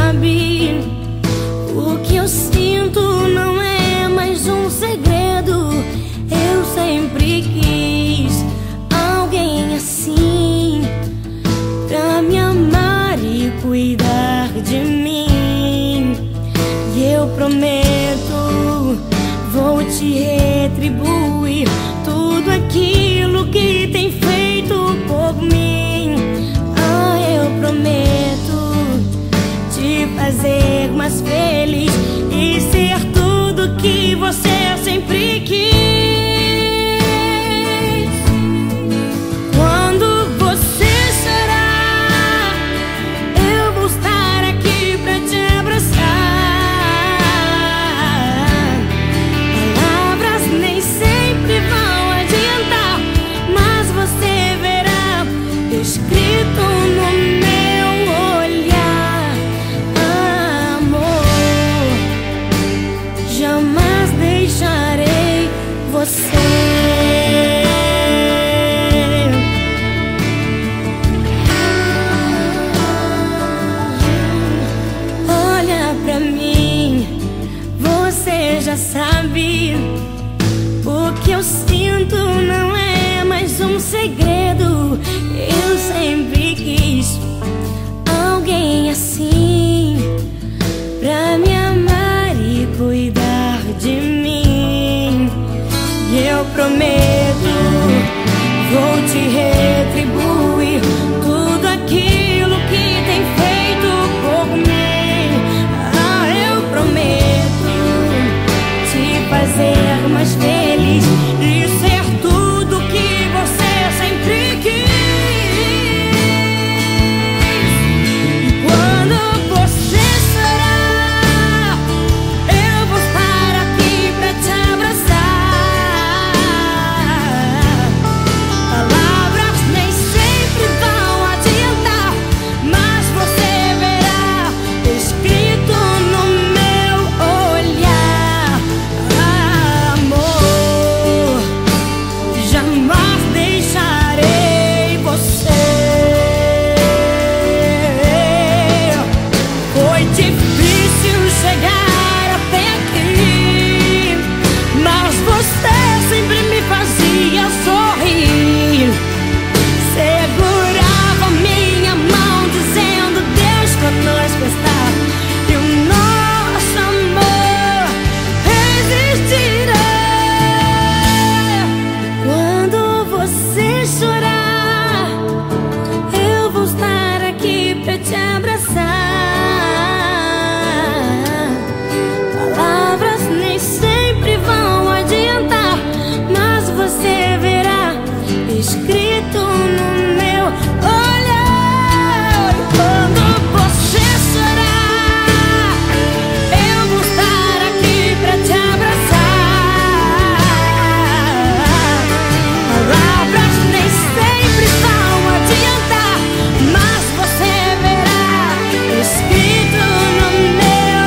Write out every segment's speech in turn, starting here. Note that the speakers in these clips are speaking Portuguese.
sabe. O que eu sinto não é mais um segredo. Eu sempre quis alguém assim, pra me amar e cuidar de mim. E eu prometo, vou te retribuir tudo aquilo que tem feito por mim. Ah, eu prometo te fazer mais feliz e ser tudo que você sempre quis. Quando você chorar, eu vou estar aqui pra te abraçar. Palavras nem sempre vão adiantar, mas você verá escrito no meu olhar. Amor, jamais deixarei você. Olha pra mim, você já sabe. O que eu sinto não é mais um segredo. Eu sempre quis alguém assim, pra me amar e cuidar de mim. E eu prometo, vou te retribuir tudo aquilo que tem feito por mim. Ah, eu prometo te fazer mais feliz e ser tudo que você sempre quis. E quando você chorar, eu vou estar aqui pra te abraçar. Palavras nem sempre vão adiantar, mas você verá escrito no meu olhar. Amor, jamais deixarei você. Foi difícil chegar até aqui, mas você sempre me fazia sorrir. Segurava minha mão dizendo: Deus conosco está, e o nosso amor resistirá. Quando você chorar, eu vou estar aqui pra te abraçar. Palavras nem sempre vão adiantar, mas você verá escrito no meu olhar. Quando você chorar, eu vou estar aqui pra te abraçar. Palavras nem sempre vão adiantar, mas você verá escrito no meu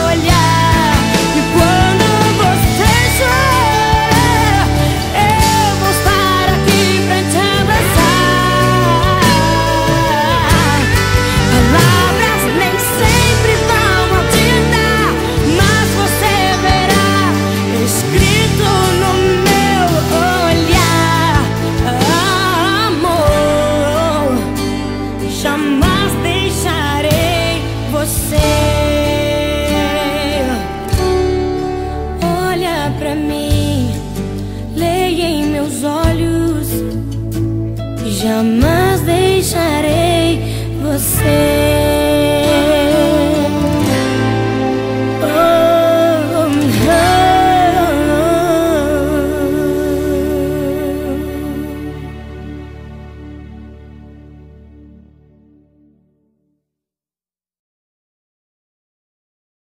olhar. E quando você chorar, eu vou estar aqui pra te abraçar. Palavras nem sempre vão adiantar, mas você verá escrito no meu olhar. Amor, jamais deixarei você. Olha pra mim, leia em meus olhos, jamais deixarei você.